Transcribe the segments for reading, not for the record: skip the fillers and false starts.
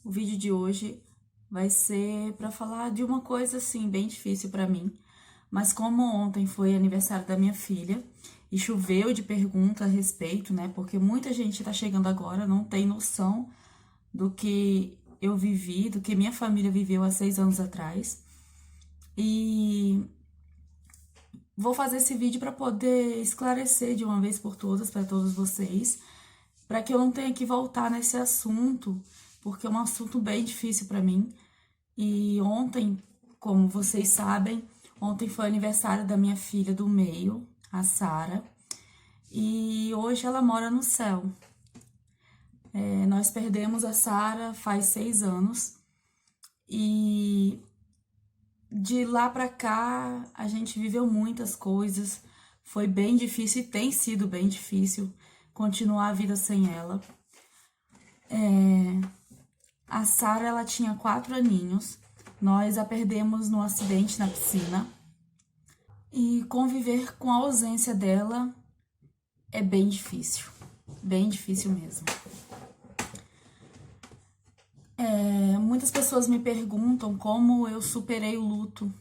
O vídeo de hoje vai ser para falar de uma coisa assim bem difícil para mim, mas como ontem foi aniversário da minha filha e choveu de pergunta a respeito, né? Porque muita gente tá chegando agora, não tem noção do que eu vivi, do que minha família viveu há 6 anos atrás. E vou fazer esse vídeo para poder esclarecer de uma vez por todas para todos vocês, para que eu não tenha que voltar nesse assunto, porque é um assunto bem difícil para mim. E ontem, como vocês sabem, ontem foi o aniversário da minha filha do meio, a Sara, e hoje ela mora no céu. Nós perdemos a Sara faz 6 anos e de lá pra cá a gente viveu muitas coisas. Foi bem difícil e tem sido bem difícil continuar a vida sem ela. A Sara, ela tinha 4 aninhos. Nós a perdemos num acidente na piscina. E conviver com a ausência dela é bem difícil. Bem difícil mesmo. Muitas pessoas me perguntam como eu superei o luto.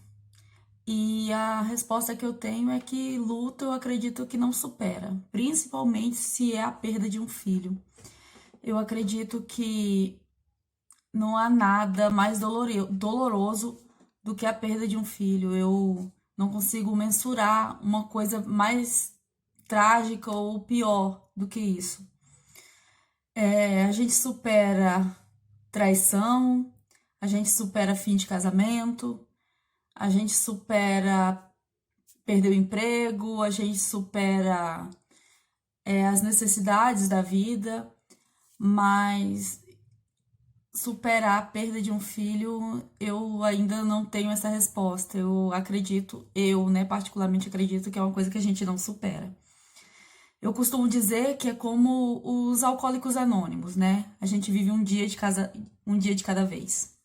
E a resposta que eu tenho é que luto eu acredito que não supera. Principalmente se é a perda de um filho. Eu acredito que não há nada mais doloroso do que a perda de um filho. Eu não consigo mensurar uma coisa mais trágica ou pior do que isso. A gente supera traição, a gente supera fim de casamento, a gente supera perder o emprego, a gente supera as necessidades da vida, mas superar a perda de um filho, eu ainda não tenho essa resposta. Eu particularmente acredito que é uma coisa que a gente não supera. Eu costumo dizer que é como os alcoólicos anônimos, né? A gente vive um dia de cada vez.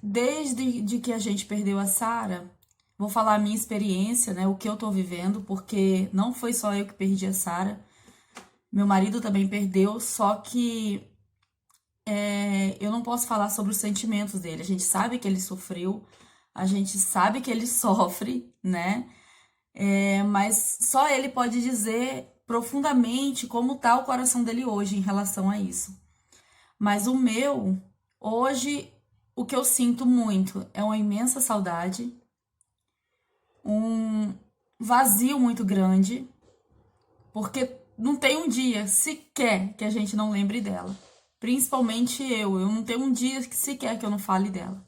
Desde que a gente perdeu a Sara, vou falar a minha experiência, né? O que eu tô vivendo, porque não foi só eu que perdi a Sara. Meu marido também perdeu, só que eu não posso falar sobre os sentimentos dele. A gente sabe que ele sofreu, a gente sabe que ele sofre, né? Mas só ele pode dizer profundamente como tá o coração dele hoje em relação a isso. Mas o meu, hoje, o que eu sinto muito é uma imensa saudade, um vazio muito grande, porque não tem um dia sequer que a gente não lembre dela. Principalmente eu não tenho um dia sequer que eu não fale dela.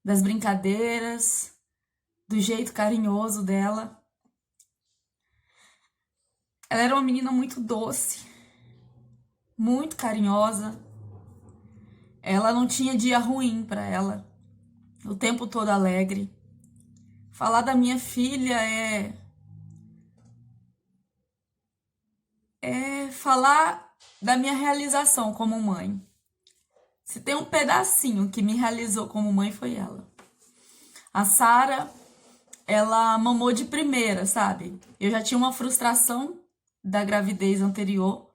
Das brincadeiras, do jeito carinhoso dela. Ela era uma menina muito doce, muito carinhosa. Ela não tinha dia ruim pra ela. O tempo todo alegre. Falar da minha filha é falar da minha realização como mãe. Se tem um pedacinho que me realizou como mãe, foi ela. A Sara, ela mamou de primeira, sabe? Eu já tinha uma frustração da gravidez anterior,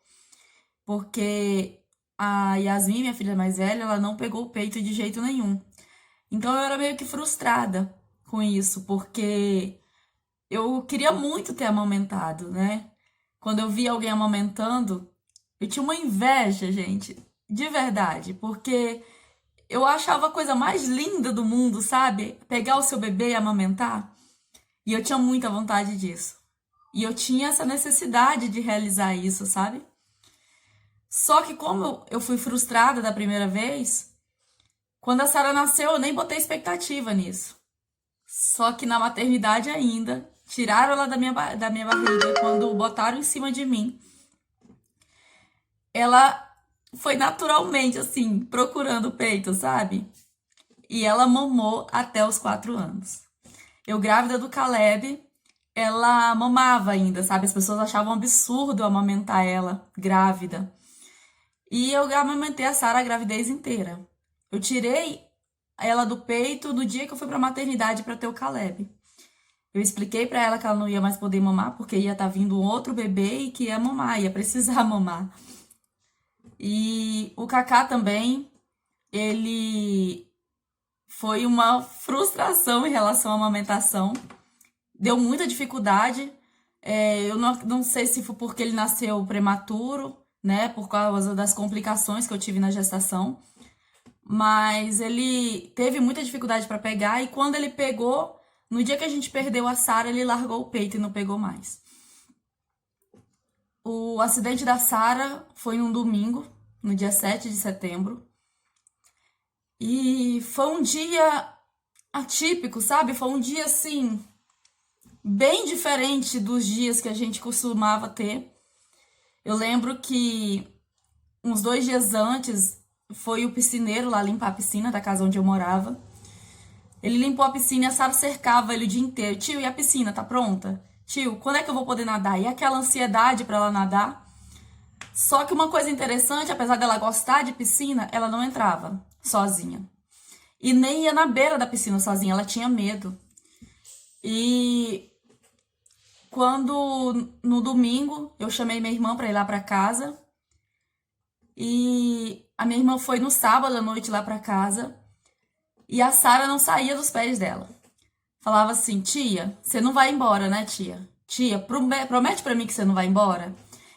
porque a Yasmin, minha filha mais velha, ela não pegou o peito de jeito nenhum. Então eu era meio que frustrada com isso, porque eu queria muito ter amamentado, né? Quando eu via alguém amamentando, eu tinha uma inveja, gente, de verdade, porque eu achava a coisa mais linda do mundo, sabe? Pegar o seu bebê e amamentar. E eu tinha muita vontade disso. E eu tinha essa necessidade de realizar isso, sabe? Só que como eu fui frustrada da primeira vez, quando a Sara nasceu, eu nem botei expectativa nisso. Só que na maternidade ainda, tiraram ela da minha barriga, quando botaram em cima de mim, ela foi naturalmente, assim, procurando o peito, sabe? E ela mamou até os 4 anos. Eu, grávida do Caleb, ela mamava ainda, sabe? As pessoas achavam absurdo eu amamentar ela, grávida. E eu amamentei a Sara a gravidez inteira. Eu tirei ela do peito no dia que eu fui pra maternidade pra ter o Caleb. Eu expliquei pra ela que ela não ia mais poder mamar, porque ia estar vindo um outro bebê e que ia mamar, ia precisar mamar. E o Kaká também, ele foi uma frustração em relação à amamentação. Deu muita dificuldade. Eu não sei se foi porque ele nasceu prematuro, né? Por causa das complicações que eu tive na gestação. Mas ele teve muita dificuldade para pegar. E quando ele pegou, no dia que a gente perdeu a Sara, ele largou o peito e não pegou mais. O acidente da Sara foi num domingo, no dia 7 de setembro. E foi um dia atípico, sabe? Foi um dia assim, bem diferente dos dias que a gente costumava ter. Eu lembro que uns 2 dias antes foi o piscineiro lá limpar a piscina da casa onde eu morava. Ele limpou a piscina e a Sara cercava ele o dia inteiro. Tio, e a piscina, tá pronta? Tio, quando é que eu vou poder nadar? E aquela ansiedade pra ela nadar. Só que uma coisa interessante, apesar dela gostar de piscina, ela não entrava sozinha. E nem ia na beira da piscina sozinha, ela tinha medo. E quando no domingo eu chamei minha irmã pra ir lá pra casa, e a minha irmã foi no sábado à noite lá pra casa, e a Sara não saía dos pés dela. Falava assim: tia, você não vai embora, né, tia? Tia, promete pra mim que você não vai embora.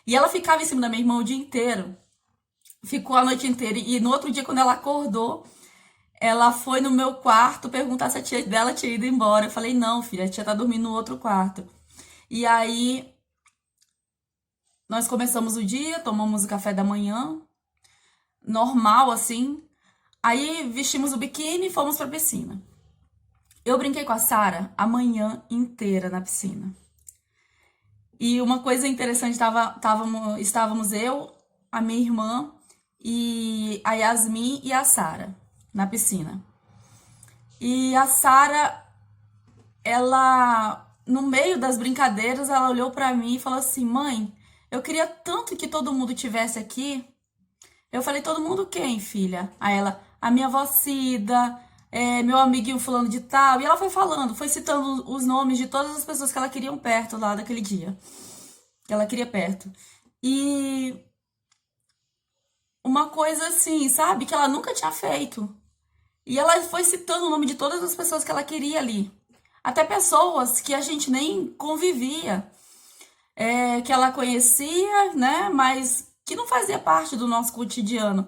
E ela ficava em cima da minha irmã o dia inteiro. Ficou a noite inteira. E no outro dia, quando ela acordou, ela foi no meu quarto perguntar se a tia dela tinha ido embora. Eu falei: não, filha, a tia tá dormindo no outro quarto. E aí, nós começamos o dia, tomamos o café da manhã, normal assim. Aí, vestimos o biquíni e fomos pra piscina. Eu brinquei com a Sara a manhã inteira na piscina. E uma coisa interessante, estávamos eu, a minha irmã e a Yasmin e a Sara na piscina. E a Sara, ela, no meio das brincadeiras, ela olhou pra mim e falou assim: mãe, eu queria tanto que todo mundo tivesse aqui. Eu falei: todo mundo quem, filha? Aí ela: a minha avó Cida, meu amiguinho fulano de tal. E ela foi falando, foi citando os nomes de todas as pessoas que ela queria perto lá daquele dia. Que ela queria perto. E uma coisa assim, sabe? Que ela nunca tinha feito. E ela foi citando o nome de todas as pessoas que ela queria ali. Até pessoas que a gente nem convivia. Que ela conhecia, né? Mas que não fazia parte do nosso cotidiano.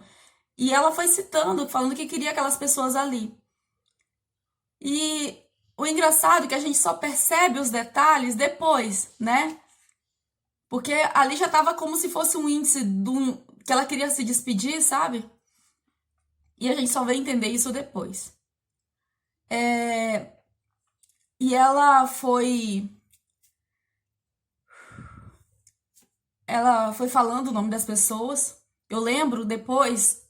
E ela foi citando, falando que queria aquelas pessoas ali. E o engraçado é que a gente só percebe os detalhes depois, né? Porque ali já tava como se fosse um índice que ela queria se despedir, sabe? E a gente só veio entender isso depois. E ela foi falando o nome das pessoas. Eu lembro depois,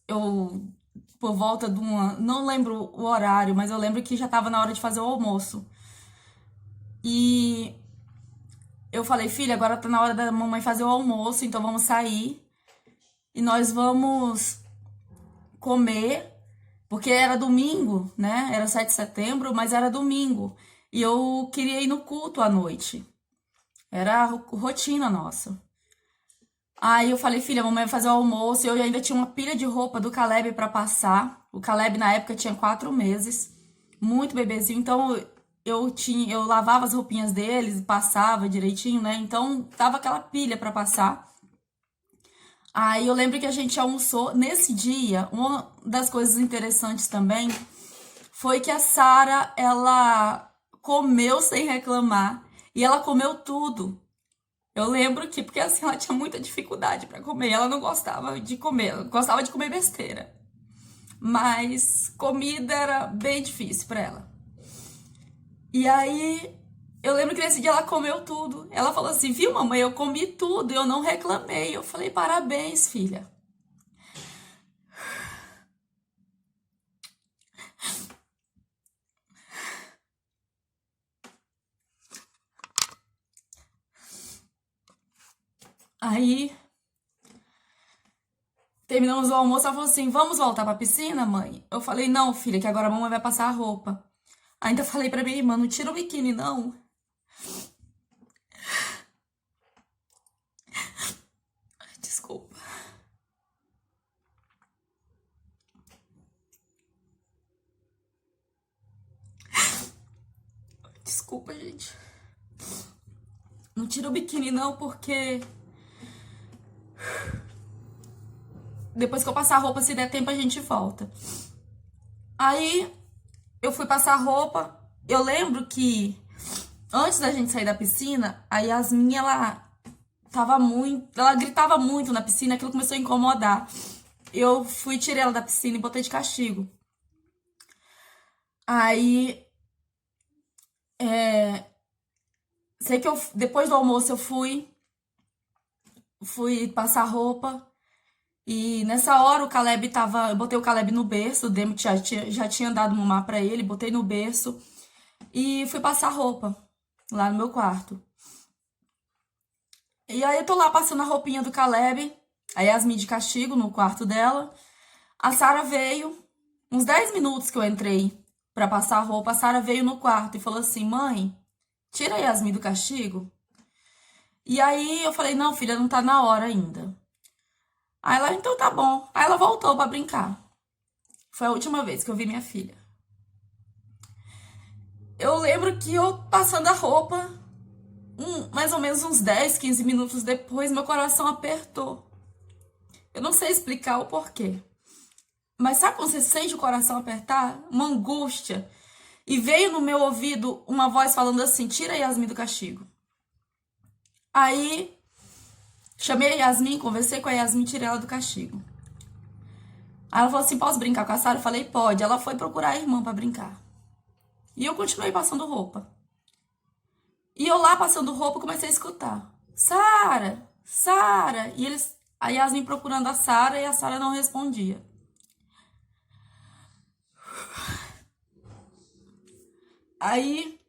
por volta de uma, não lembro o horário, mas eu lembro que já tava na hora de fazer o almoço. E eu falei: filha, agora tá na hora da mamãe fazer o almoço, então vamos sair e nós vamos comer, porque era domingo, né? Era 7 de setembro, mas era domingo. E eu queria ir no culto à noite. Era a rotina nossa. Aí eu falei: filha, a mamãe vai fazer o almoço. E eu ainda tinha uma pilha de roupa do Caleb pra passar. O Caleb na época tinha 4 meses, muito bebezinho. Então eu lavava as roupinhas deles, passava direitinho, né? Então tava aquela pilha pra passar. Aí eu lembro que a gente almoçou nesse dia. Uma das coisas interessantes também foi que a Sara, ela comeu sem reclamar e ela comeu tudo. Eu lembro que, porque assim, ela tinha muita dificuldade pra comer, ela não gostava de comer, ela gostava de comer besteira. Mas comida era bem difícil pra ela. E aí, eu lembro que nesse dia ela comeu tudo. Ela falou assim: viu, mamãe, eu comi tudo, eu não reclamei. Eu falei: parabéns, filha. Aí, terminamos o almoço, ela falou assim: vamos voltar pra piscina, mãe? Eu falei: não, filha, que agora a mamãe vai passar a roupa. Ainda falei pra minha irmã: não tira o biquíni, não. Desculpa, gente. Não tira o biquíni não, porque depois que eu passar a roupa, se der tempo, a gente volta. Aí eu fui passar a roupa. Eu lembro que antes da gente sair da piscina, a Yasmin, ela gritava muito na piscina, aquilo começou a incomodar. Eu fui, tirei ela da piscina e botei de castigo. Aí, sei que depois do almoço eu fui passar roupa. E nessa hora eu botei o Caleb no berço, o Demo já tinha dado mamar pra ele, botei no berço e fui passar roupa lá no meu quarto. E aí eu tô lá passando a roupinha do Caleb, a Yasmin de castigo no quarto dela. A Sara veio, uns 10 minutos que eu entrei pra passar a roupa, a Sara veio no quarto e falou assim: mãe, tira a Yasmin do castigo. E aí eu falei: não, filha, não tá na hora ainda. Aí ela, então tá bom. Aí ela voltou pra brincar. Foi a última vez que eu vi minha filha. Eu lembro que eu passando a roupa, mais ou menos uns 10, 15 minutos depois, meu coração apertou. Eu não sei explicar o porquê. Mas sabe quando você sente o coração apertar? Uma angústia. E veio no meu ouvido uma voz falando assim: tira a Yasmin do castigo. Aí chamei a Yasmin, conversei com a Yasmin, tirei ela do castigo. Aí ela falou assim: posso brincar com a Sara? Eu falei: pode. Ela foi procurar a irmã pra brincar. E eu continuei passando roupa. E eu lá passando roupa comecei a escutar: Sara, Sara. E a Yasmin procurando a Sara e a Sara não respondia. Aí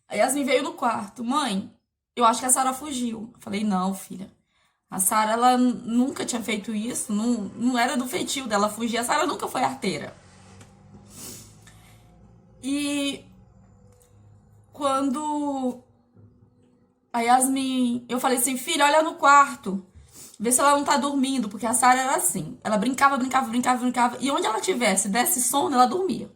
a Yasmin veio no quarto: mãe, eu acho que a Sara fugiu. Eu falei: não, filha. A Sara, ela nunca tinha feito isso, não era do feitio dela fugir. A Sara nunca foi arteira. E quando a Yasmin, eu falei assim: filha, olha no quarto, vê se ela não tá dormindo, porque a Sara era assim. Ela brincava, e onde ela tivesse, desse sono, ela dormia.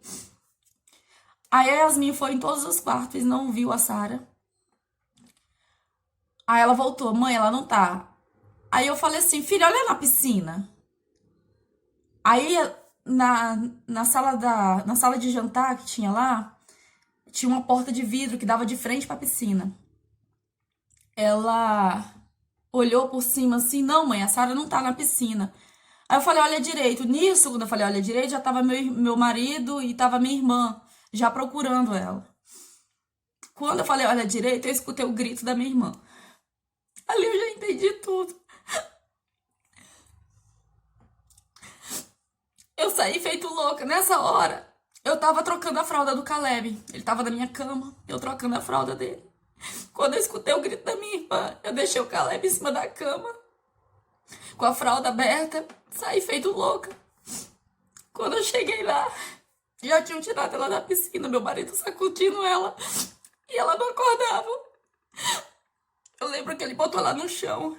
Aí a Yasmin foi em todos os quartos e não viu a Sara. Aí ela voltou: mãe, ela não tá. Aí eu falei assim: filha, olha na piscina. Aí na sala de jantar que tinha lá, tinha uma porta de vidro que dava de frente pra piscina. Ela olhou por cima assim: não, mãe, a Sara não tá na piscina. Aí eu falei: olha direito. Nisso, quando eu falei olha direito, já tava meu marido e tava minha irmã já procurando ela. Quando eu falei olha direito, eu escutei o grito da minha irmã. Ali eu já entendi tudo. Eu saí feito louca. Nessa hora, eu tava trocando a fralda do Caleb. Ele tava na minha cama, eu trocando a fralda dele. Quando eu escutei o grito da minha irmã, eu deixei o Caleb em cima da cama, com a fralda aberta, saí feito louca. Quando eu cheguei lá, já tinham tirado ela da piscina, meu marido sacudindo ela, e ela não acordava. Eu lembro que ele botou ela no chão,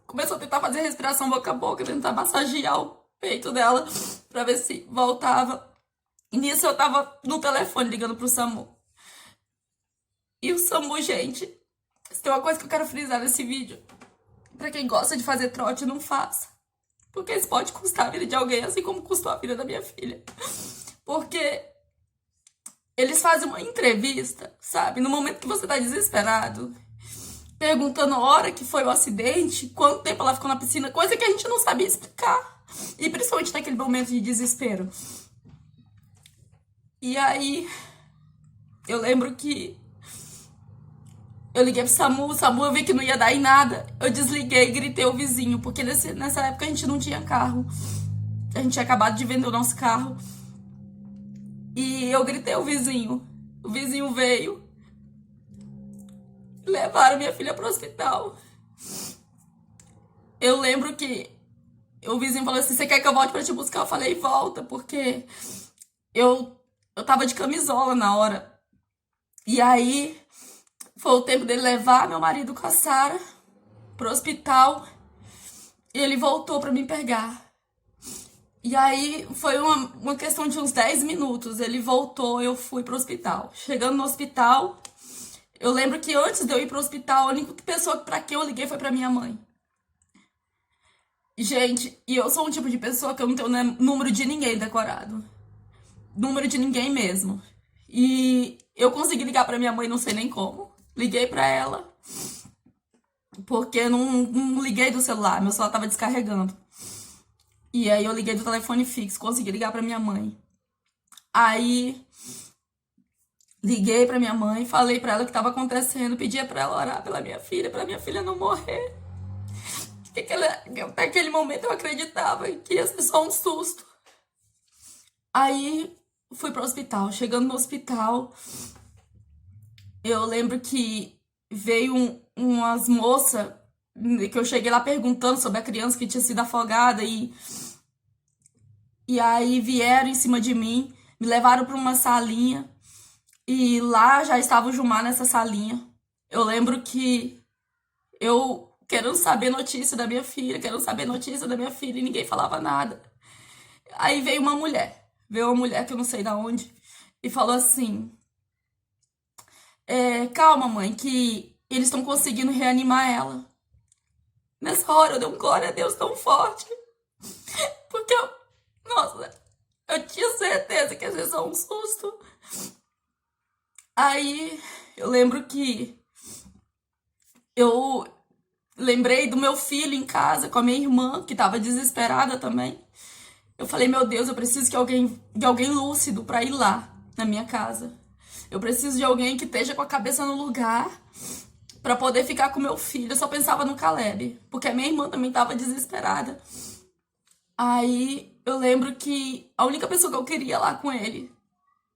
começou a tentar fazer respiração boca a boca, tentar massagear o peito dela, pra ver se voltava. E nisso eu tava no telefone ligando pro SAMU. E o SAMU, gente, se tem uma coisa que eu quero frisar nesse vídeo: pra quem gosta de fazer trote, não faça. Porque isso pode custar a vida de alguém, assim como custou a vida da minha filha. Porque eles fazem uma entrevista, sabe? No momento que você tá desesperado, perguntando a hora que foi o acidente, quanto tempo ela ficou na piscina, coisa que a gente não sabia explicar. E principalmente naquele momento de desespero. E aí, eu lembro que eu liguei pro SAMU, o SAMU eu vi que não ia dar em nada. Eu desliguei e gritei o vizinho, porque nessa época a gente não tinha carro. A gente tinha acabado de vender o nosso carro. E eu gritei o vizinho. O vizinho veio. Levaram minha filha pro hospital. Eu lembro que o vizinho falou assim: você quer que eu volte pra te buscar? Eu falei: volta, porque eu tava de camisola na hora. E aí foi o tempo dele levar meu marido com a Sara pro hospital. E ele voltou pra me pegar. E aí foi uma questão de uns 10 minutos. Ele voltou, eu fui pro hospital. Chegando no hospital, eu lembro que antes de eu ir pro hospital, a única pessoa pra quem eu liguei foi pra minha mãe. Gente, e eu sou um tipo de pessoa que eu não tenho número de ninguém decorado. Número de ninguém mesmo. E eu consegui ligar pra minha mãe, não sei nem como. Liguei pra ela, porque eu não liguei do celular, meu celular tava descarregando. E aí eu liguei do telefone fixo, consegui ligar pra minha mãe. Aí liguei pra minha mãe, falei pra ela o que tava acontecendo, pedia pra ela orar pela minha filha, pra minha filha não morrer. Até aquele momento eu acreditava que ia ser só um susto. Aí fui pro hospital. Chegando no hospital, eu lembro que veio umas moças, que eu cheguei lá perguntando sobre a criança que tinha sido afogada e aí vieram em cima de mim, me levaram para uma salinha e lá já estava o Gilmar nessa salinha. Eu lembro que eu querendo saber notícia da minha filha, querendo saber notícia da minha filha e ninguém falava nada. Aí veio uma mulher que eu não sei da onde e falou assim: calma, mãe, que eles estão conseguindo reanimar ela. Nessa hora eu dei um glória a Deus tão forte, porque nossa, eu tinha certeza que ia ser só um susto. Aí eu lembro que eu lembrei do meu filho em casa com a minha irmã, que tava desesperada também. Eu falei, meu Deus, eu preciso de alguém lúcido pra ir lá na minha casa. Eu preciso de alguém que esteja com a cabeça no lugar pra poder ficar com meu filho. Eu só pensava no Caleb, porque a minha irmã também tava desesperada. Aí eu lembro que a única pessoa que eu queria lá com ele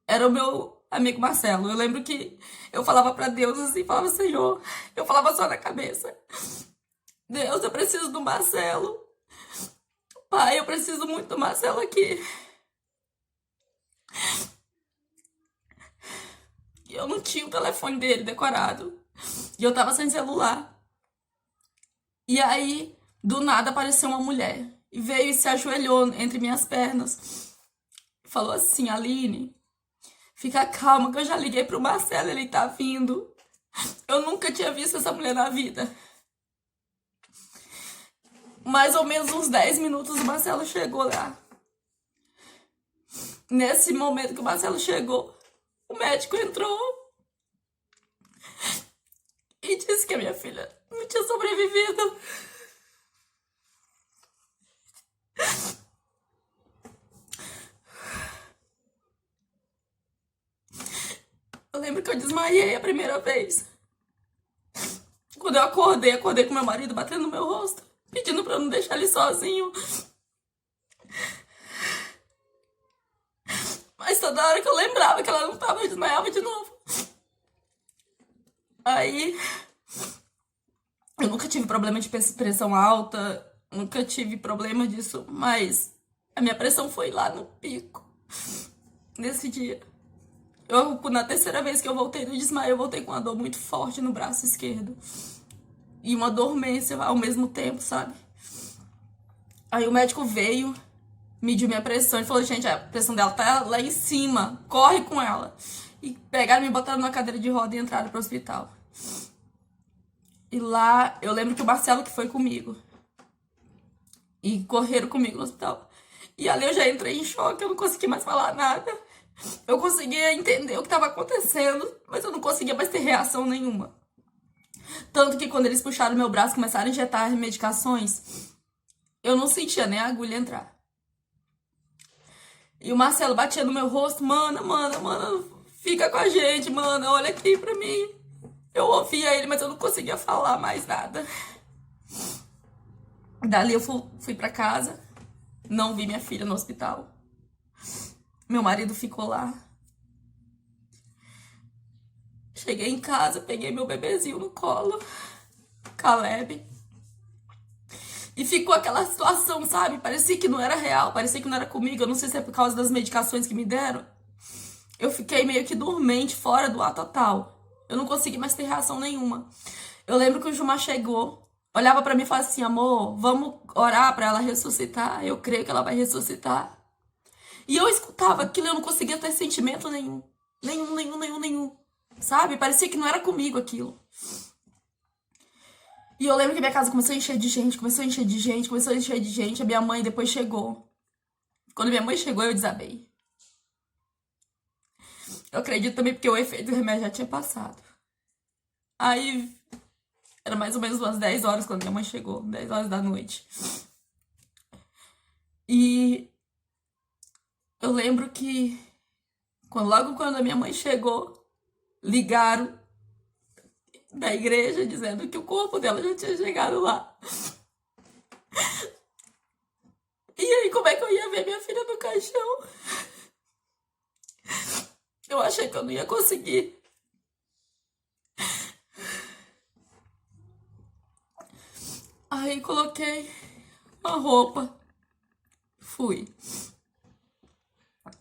era o meu amigo Marcelo. Eu lembro que eu falava pra Deus assim, falava, Senhor, eu falava só na cabeça. Deus, eu preciso do Marcelo. Pai, eu preciso muito do Marcelo aqui. E eu não tinha o telefone dele decorado. E eu tava sem celular. E aí, do nada, apareceu uma mulher. E veio e se ajoelhou entre minhas pernas. Falou assim, Aline, fica calma que eu já liguei pro Marcelo, ele tá vindo. Eu nunca tinha visto essa mulher na vida. Mais ou menos uns 10 minutos o Marcelo chegou lá. Nesse momento que o Marcelo chegou, o médico entrou e disse que a minha filha não tinha sobrevivido. Eu lembro que eu desmaiei a primeira vez. Quando eu acordei com meu marido batendo no meu rosto, pedindo pra eu não deixar ele sozinho. Mas toda hora que eu lembrava que ela não tava, eu desmaiava de novo. Aí, eu nunca tive problema de pressão alta, nunca tive problema disso, mas a minha pressão foi lá no pico nesse dia. Na terceira vez que eu voltei do desmaio, eu voltei com uma dor muito forte no braço esquerdo. E uma dormência ao mesmo tempo, sabe? Aí o médico veio, mediu minha pressão e falou, gente, a pressão dela tá lá em cima, corre com ela. E pegaram, me botaram na cadeira de roda e entraram pro hospital. E lá, eu lembro que o Marcelo que foi comigo. E correram comigo no hospital. E ali eu já entrei em choque, eu não consegui mais falar nada. Eu conseguia entender o que estava acontecendo, mas eu não conseguia mais ter reação nenhuma. Tanto que quando eles puxaram meu braço e começaram a injetar medicações, eu não sentia nem a agulha entrar. E o Marcelo batia no meu rosto, mana, fica com a gente, mana, olha aqui pra mim. Eu ouvia ele, mas eu não conseguia falar mais nada. Dali eu fui pra casa, não vi minha filha no hospital. Meu marido ficou lá. Cheguei em casa, peguei meu bebezinho no colo, Caleb. E ficou aquela situação, sabe? Parecia que não era real, parecia que não era comigo. Eu não sei se é por causa das medicações que me deram. Eu fiquei meio que dormente, fora do ar total. Eu não consegui mais ter reação nenhuma. Eu lembro que o Gilmar chegou. olhava pra mim e falava assim: amor, vamos orar pra ela ressuscitar. Eu creio que ela vai ressuscitar. E eu escutava aquilo e eu não conseguia ter sentimento nenhum. Nenhum. Sabe? Parecia que não era comigo aquilo. E eu lembro que minha casa começou a encher de gente, começou a encher de gente. A minha mãe depois chegou. Quando minha mãe chegou, eu desabei. Eu acredito também porque o efeito do remédio já tinha passado. Aí, era mais ou menos umas 10 horas quando minha mãe chegou, 10 horas da noite. E eu lembro que, logo quando a minha mãe chegou, ligaram da igreja dizendo que o corpo dela já tinha chegado lá. E aí, como é que eu ia ver minha filha no caixão? Eu achei que eu não ia conseguir. Aí coloquei uma roupa. Fui.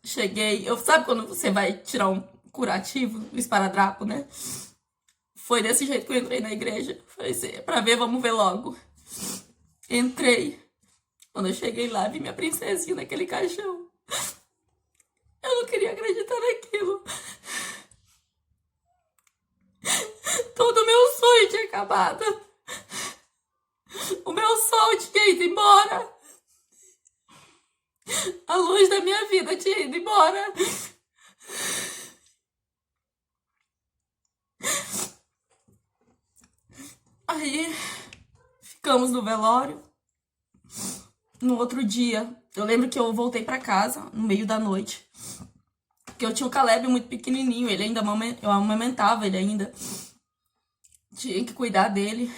Cheguei. Sabe quando você vai tirar um curativo, um esparadrapo, né? Foi desse jeito que eu entrei na igreja. Falei assim, pra ver, vamos ver logo. Entrei. Quando eu cheguei lá, vi minha princesinha naquele caixão. Eu não queria acreditar naquilo. Todo o meu sonho tinha acabado. O meu sol tinha ido embora. A luz da minha vida tinha ido embora. Aí, ficamos no velório. No outro dia, eu lembro que eu voltei pra casa, no meio da noite. Porque eu tinha o Caleb muito pequenininho, ele ainda, eu amamentava ele ainda. Tinha que cuidar dele.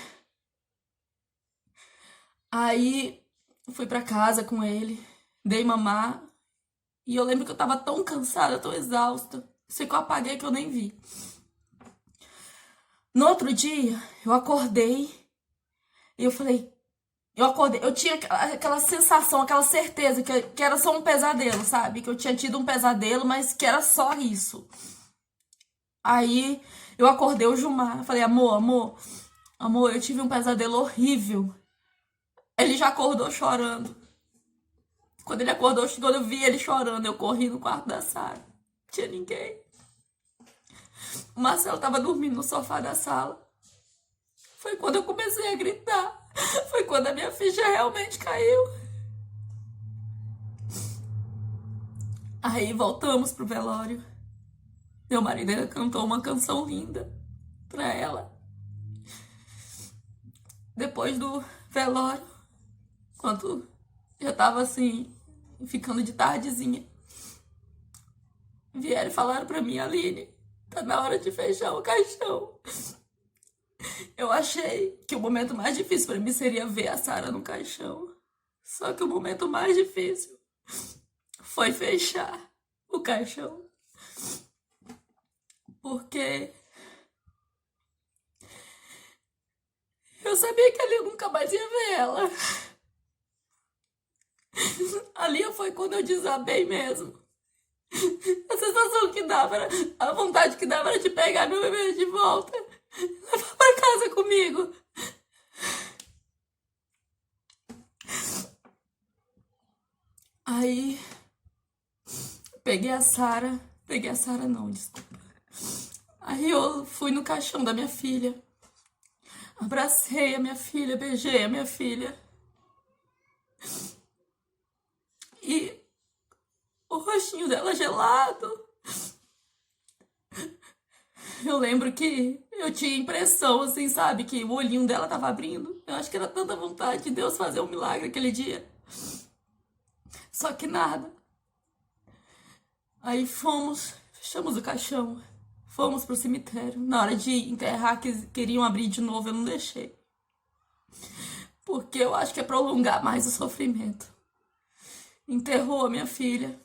Aí, fui pra casa com ele, dei mamar. E eu lembro que eu tava tão cansada, tão exausta. Sei que eu apaguei que eu nem vi. No outro dia, eu acordei e eu falei... Eu acordei, eu tinha aquela sensação, aquela certeza que era só um pesadelo, sabe? Que eu tinha tido um pesadelo, mas que era só isso. Aí eu acordei o Gilmar, falei, amor, eu tive um pesadelo horrível. Ele já acordou chorando. Quando ele acordou, quando eu vi ele chorando, eu corri no quarto da Sara. Não tinha ninguém. O Marcelo tava dormindo no sofá da sala. Foi quando eu comecei a gritar. Foi quando a minha ficha realmente caiu. Aí voltamos pro velório. Meu marido ainda cantou uma canção linda pra ela. Depois do velório, quando já tava assim, ficando de tardezinha, vieram e falaram pra mim, Aline, tá na hora de fechar o caixão. Eu achei que o momento mais difícil pra mim seria ver a Sara no caixão. Só que o momento mais difícil foi fechar o caixão. Porque eu sabia que ali eu nunca mais ia ver ela. Ali foi quando eu desabei mesmo. A sensação que dava, a vontade que dava era de pegar meu bebê de volta, levar pra casa comigo. Aí, peguei a Sara não, desculpa. Aí eu fui no caixão da minha filha, abracei a minha filha, beijei a minha filha. E o rostinho dela gelado. Eu lembro que eu tinha impressão, assim, sabe? Que o olhinho dela tava abrindo. Eu acho que era tanta vontade de Deus fazer um milagre aquele dia. Só que nada. Aí fechamos o caixão, fomos pro cemitério. Na hora de enterrar, que queriam abrir de novo, eu não deixei. Porque eu acho que é prolongar mais o sofrimento. Enterrou a minha filha.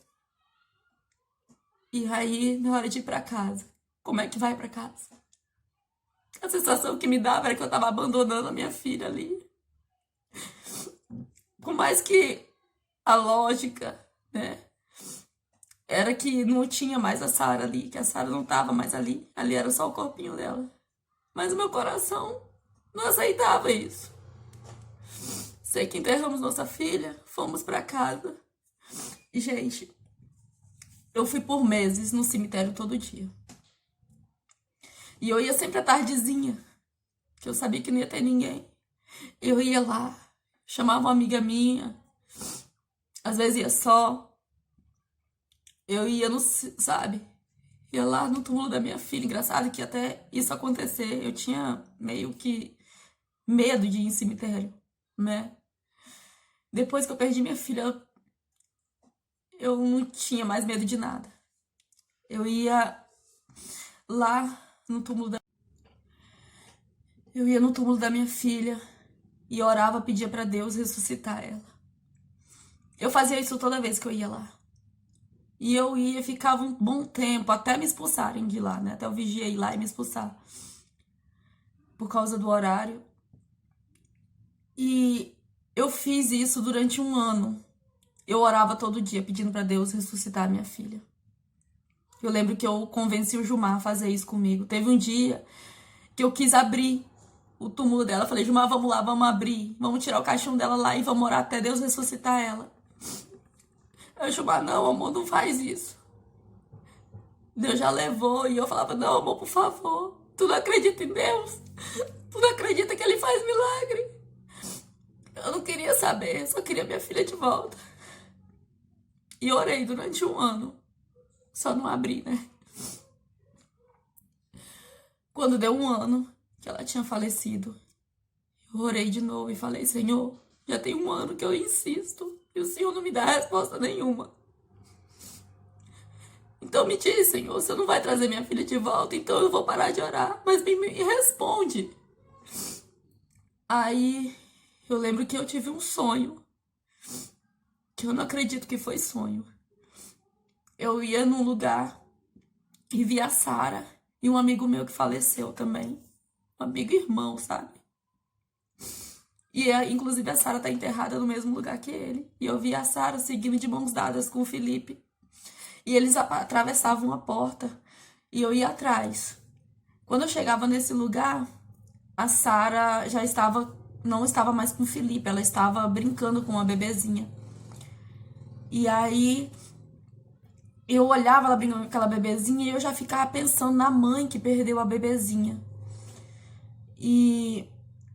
E aí, na hora de ir pra casa, como é que vai pra casa? A sensação que me dava era que eu tava abandonando a minha filha ali. Por mais que a lógica, né, era que não tinha mais a Sara ali, que a Sara não tava mais ali. Ali era só o corpinho dela. Mas o meu coração não aceitava isso. Sei que enterramos nossa filha, fomos pra casa. E, gente, eu fui por meses no cemitério todo dia. E eu ia sempre à tardezinha, que eu sabia que não ia ter ninguém. Eu ia lá, chamava uma amiga minha, às vezes ia só. Eu ia no, sabe? Ia lá no túmulo da minha filha. Engraçado que até isso acontecer, eu tinha meio que medo de ir em cemitério, né? Depois que eu perdi minha filha, eu não tinha mais medo de nada. Eu ia lá no túmulo da... Eu ia no túmulo da minha filha e orava, pedia pra Deus ressuscitar ela. Eu fazia isso toda vez que eu ia lá. E eu ia, ficava um bom tempo, até me expulsarem de lá, né? Até o vigia ir lá e me expulsar. Por causa do horário. E eu fiz isso durante um ano. Eu orava todo dia, pedindo pra Deus ressuscitar a minha filha. Eu lembro que eu convenci o Gilmar a fazer isso comigo. Teve um dia que eu quis abrir o túmulo dela. Eu falei, Gilmar, vamos lá, vamos abrir. Vamos tirar o caixão dela lá e vamos orar até Deus ressuscitar ela. Aí o Gilmar, não, amor, não faz isso. Deus já levou. E eu falava, não, amor, por favor. Tu não acredita em Deus? Tu não acredita que Ele faz milagre? Eu não queria saber, só queria minha filha de volta. E orei durante um ano. Só não abri, né? Quando deu um ano que ela tinha falecido, eu orei de novo e falei, Senhor, já tem um ano que eu insisto e o Senhor não me dá resposta nenhuma. Então me diz, Senhor, você não vai trazer minha filha de volta, então eu vou parar de orar. Mas me responde. Aí eu lembro que eu tive um sonho, que eu não acredito que foi sonho. Eu ia num lugar e vi a Sara e um amigo meu que faleceu também. Um amigo e irmão, sabe? E inclusive a Sara tá enterrada no mesmo lugar que ele. E eu vi a Sara seguindo de mãos dadas com o Felipe. E eles atravessavam a porta e eu ia atrás. Quando eu chegava nesse lugar, a Sara já não estava mais com o Felipe, ela estava brincando com uma bebezinha. E aí eu olhava ela brincando com aquela bebezinha e eu já ficava pensando na mãe que perdeu a bebezinha. E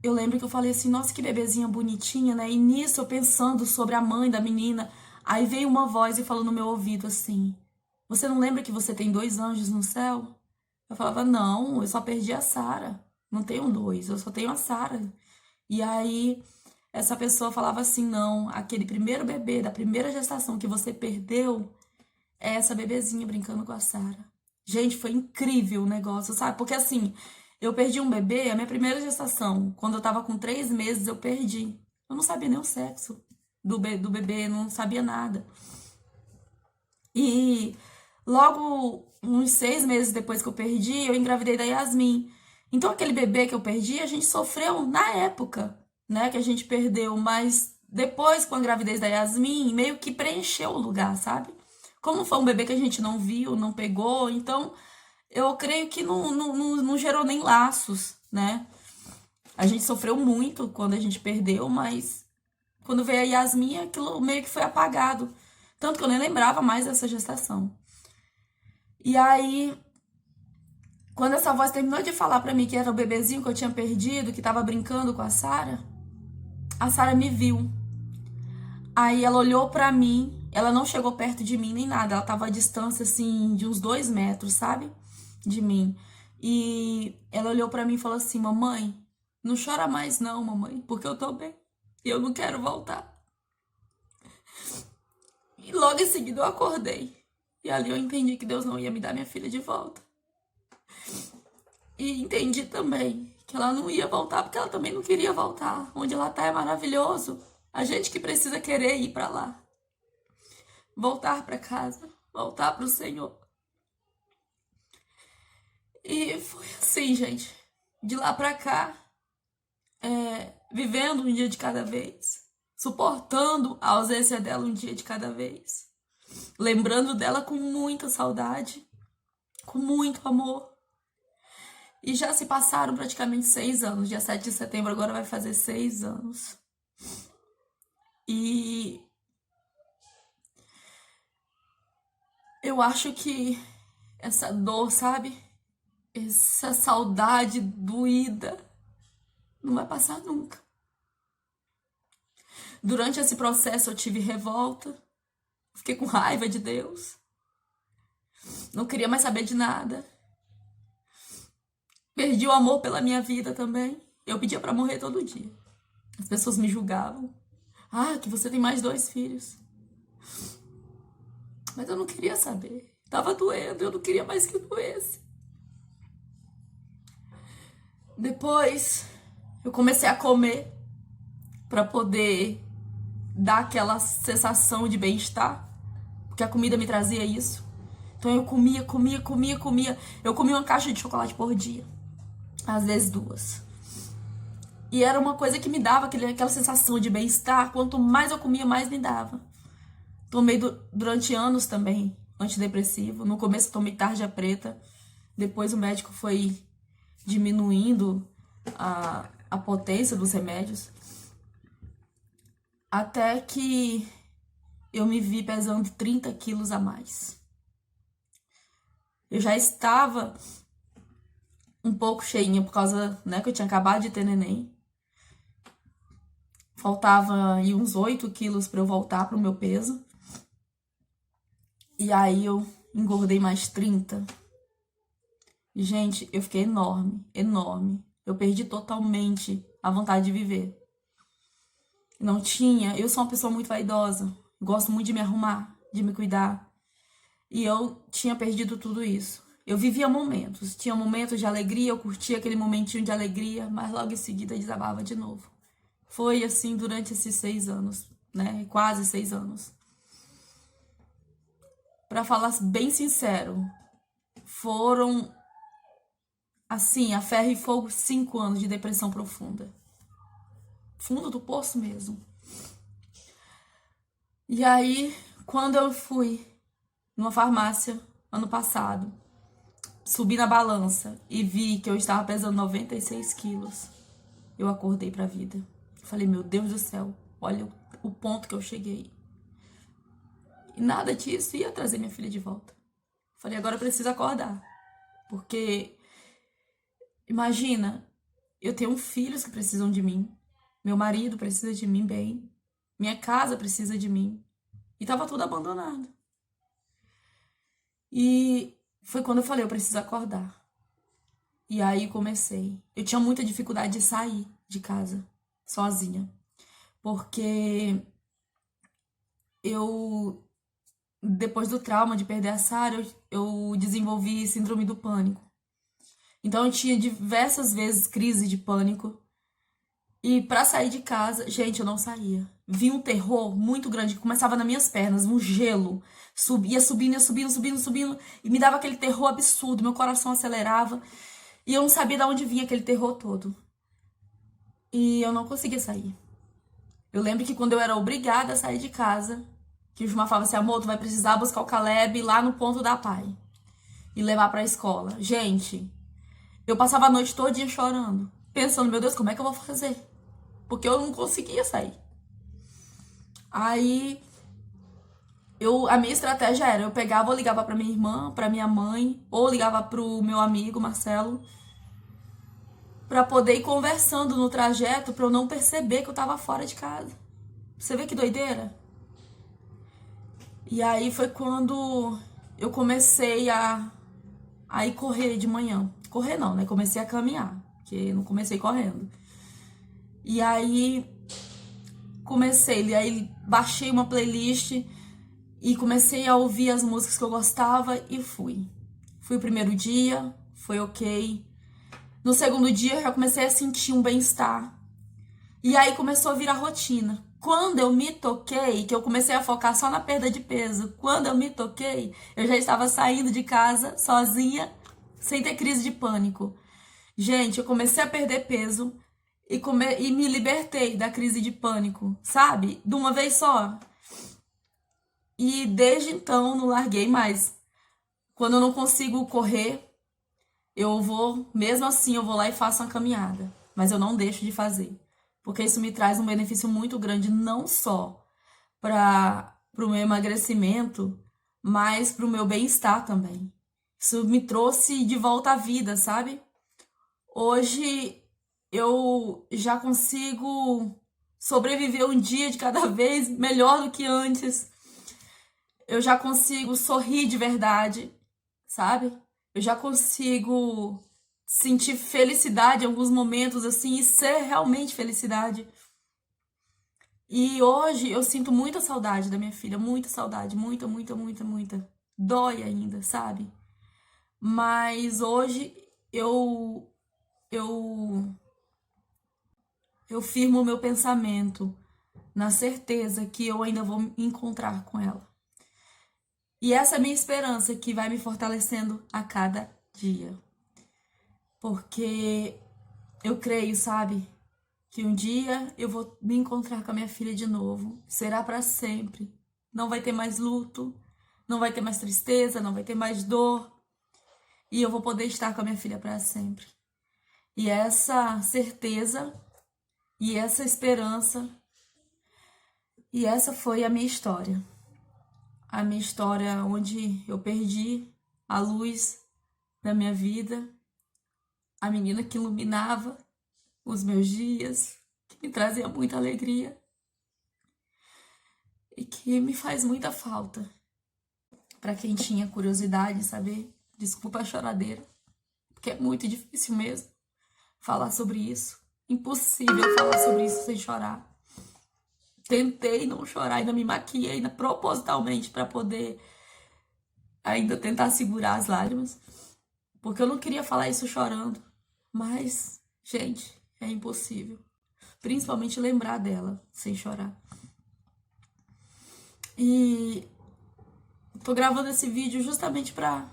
eu lembro que eu falei assim, nossa, que bebezinha bonitinha, né? E nisso eu pensando sobre a mãe da menina, aí veio uma voz e falou no meu ouvido assim, você não lembra que você tem 2 anjos no céu? Eu falava, não, eu só perdi a Sara. Não tenho 2, eu só tenho a Sara. E aí essa pessoa falava assim, não, aquele primeiro bebê da primeira gestação que você perdeu é essa bebezinha brincando com a Sara. Gente, foi incrível o negócio, sabe? Porque assim, eu perdi um bebê, a minha primeira gestação, quando eu tava com 3 meses, eu perdi. Eu não sabia nem o sexo do bebê, não sabia nada. E logo, uns 6 meses depois que eu perdi, eu engravidei da Yasmin. Então, aquele bebê que eu perdi, a gente sofreu na época, né, que a gente perdeu. Mas depois, com a gravidez da Yasmin, meio que preencheu o lugar, sabe? Como foi um bebê que a gente não viu, não pegou, então eu creio que não gerou nem laços, né? A gente sofreu muito quando a gente perdeu, mas quando veio a Yasmin, aquilo meio que foi apagado. Tanto que eu nem lembrava mais dessa gestação. E aí, quando essa voz terminou de falar pra mim que era o bebezinho que eu tinha perdido, que tava brincando com a Sara me viu. Aí ela olhou pra mim, ela não chegou perto de mim nem nada, ela tava à distância, assim, de uns 2 metros, sabe? De mim. E ela olhou pra mim e falou assim, mamãe, não chora mais não, mamãe, porque eu tô bem e eu não quero voltar. E logo em seguida eu acordei. E ali eu entendi que Deus não ia me dar minha filha de volta. E entendi também que ela não ia voltar porque ela também não queria voltar. Onde ela tá é maravilhoso. A gente que precisa querer ir pra lá. Voltar pra casa. Voltar pro Senhor. E foi assim, gente. De lá pra cá, vivendo um dia de cada vez. Suportando a ausência dela um dia de cada vez. Lembrando dela com muita saudade. Com muito amor. E já se passaram praticamente 6 anos. Dia 7 de setembro agora vai fazer 6 anos. E eu acho que essa dor, sabe? Essa saudade doída não vai passar nunca. Durante esse processo eu tive revolta, fiquei com raiva de Deus, não queria mais saber de nada. Perdi o amor pela minha vida também. Eu pedia pra morrer todo dia. As pessoas me julgavam. Ah, que você tem mais 2 filhos. Mas eu não queria saber. Tava doendo, eu não queria mais que doesse. Depois, eu comecei a comer pra poder dar aquela sensação de bem-estar, porque a comida me trazia isso. Então eu comia. Eu comia uma caixa de chocolate por dia, às vezes 2. E era uma coisa que me dava aquela sensação de bem-estar. Quanto mais eu comia, mais me dava. Tomei durante anos também antidepressivo. No começo tomei tarja preta. Depois o médico foi diminuindo a potência dos remédios. Até que eu me vi pesando 30 quilos a mais. Eu já estava um pouco cheinha por causa, né, que eu tinha acabado de ter neném. Faltava aí uns 8 quilos para eu voltar pro meu peso. E aí eu engordei mais 30. E, gente, eu fiquei enorme. Eu perdi totalmente a vontade de viver. Não tinha. Eu sou uma pessoa muito vaidosa. Gosto muito de me arrumar, de me cuidar. E eu tinha perdido tudo isso. Eu vivia momentos. Tinha momentos de alegria, eu curtia aquele momentinho de alegria, mas logo em seguida desabava de novo. Foi assim durante esses 6 anos, né? Quase 6 anos. Pra falar bem sincero, foram, assim, a ferro e fogo, 5 anos de depressão profunda. Fundo do poço mesmo. E aí, quando eu fui numa farmácia ano passado, subi na balança e vi que eu estava pesando 96 quilos, eu acordei pra vida. Falei, meu Deus do céu, olha o ponto que eu cheguei. E nada disso ia trazer minha filha de volta. Falei, agora eu preciso acordar. Porque, imagina, eu tenho filhos que precisam de mim. Meu marido precisa de mim bem. Minha casa precisa de mim. E tava tudo abandonado. E foi quando eu falei, eu preciso acordar. E aí comecei. Eu tinha muita dificuldade de sair de casa sozinha. Porque eu, depois do trauma de perder a Sarah, eu desenvolvi síndrome do pânico. Então eu tinha diversas vezes crise de pânico. E pra sair de casa, gente, eu não saía. Vi um terror muito grande que começava nas minhas pernas, um gelo. Ia subindo. E me dava aquele terror absurdo. Meu coração acelerava. E eu não sabia de onde vinha aquele terror todo. E eu não conseguia sair. Eu lembro que quando eu era obrigada a sair de casa, que o Gilmar falava assim, amor, tu vai precisar buscar o Caleb lá no ponto da Pai. E levar pra escola. Gente, eu passava a noite todinha chorando. Pensando, meu Deus, como é que eu vou fazer? Porque eu não conseguia sair. Aí, a minha estratégia era, eu pegava ou ligava pra minha irmã, pra minha mãe, ou ligava pro meu amigo, Marcelo, pra poder ir conversando no trajeto, pra eu não perceber que eu tava fora de casa. Você vê que doideira? E aí foi quando eu comecei a ir correr de manhã. Correr não, né? Comecei a caminhar, porque não comecei correndo. E aí baixei uma playlist e comecei a ouvir as músicas que eu gostava e fui. Fui o primeiro dia, foi ok. No segundo dia eu já comecei a sentir um bem-estar. E aí começou a virar rotina. Quando eu me toquei, que eu comecei a focar só na perda de peso, quando eu me toquei, eu já estava saindo de casa sozinha, sem ter crise de pânico. Gente, eu comecei a perder peso e me libertei da crise de pânico, sabe? De uma vez só. E desde então não larguei mais. Quando eu não consigo correr, mesmo assim eu vou lá e faço uma caminhada. Mas eu não deixo de fazer. porque isso me traz um benefício muito grande, não só para o meu emagrecimento, mas para o meu bem-estar também. Isso me trouxe de volta à vida, sabe? Hoje eu já consigo sobreviver um dia de cada vez melhor do que antes. Eu já consigo sorrir de verdade, sabe? Eu já consigo sentir felicidade em alguns momentos assim e ser realmente felicidade. E hoje eu sinto muita saudade da minha filha, muita saudade, muita, muita, muita, muita. Dói ainda, sabe? Mas hoje eu eu eu firmo o meu pensamento na certeza que eu ainda vou me encontrar com ela. E essa é a minha esperança que vai me fortalecendo a cada dia. Porque eu creio, sabe, que um dia eu vou me encontrar com a minha filha de novo. Será para sempre. Não vai ter mais luto, não vai ter mais tristeza, não vai ter mais dor. E eu vou poder estar com a minha filha para sempre. E essa certeza e essa esperança, e essa foi a minha história. A minha história onde eu perdi a luz da minha vida, a menina que iluminava os meus dias, que me trazia muita alegria e que me faz muita falta. Para quem tinha curiosidade de saber, desculpa a choradeira, porque é muito difícil mesmo falar sobre isso. Impossível falar sobre isso sem chorar. Tentei não chorar, ainda me maquiei ainda propositalmente para poder ainda tentar segurar as lágrimas, porque eu não queria falar isso chorando. Mas, gente, é impossível. Principalmente lembrar dela sem chorar. E tô gravando esse vídeo justamente para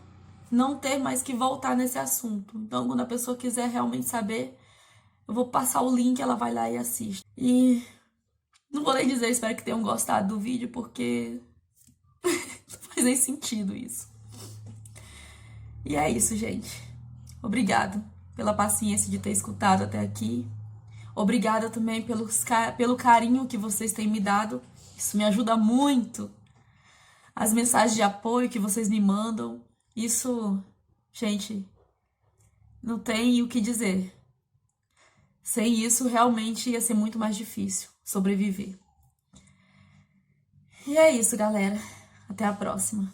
não ter mais que voltar nesse assunto. Então, quando a pessoa quiser realmente saber, eu vou passar o link, ela vai lá e assiste. E não vou nem dizer, espero que tenham gostado do vídeo, porque não faz nem sentido isso. E é isso, gente. Obrigado pela paciência de ter escutado até aqui. Obrigada também pelo carinho que vocês têm me dado. Isso me ajuda muito. As mensagens de apoio que vocês me mandam. Isso, gente, não tem o que dizer. Sem isso, realmente ia ser muito mais difícil sobreviver. E é isso, galera. Até a próxima.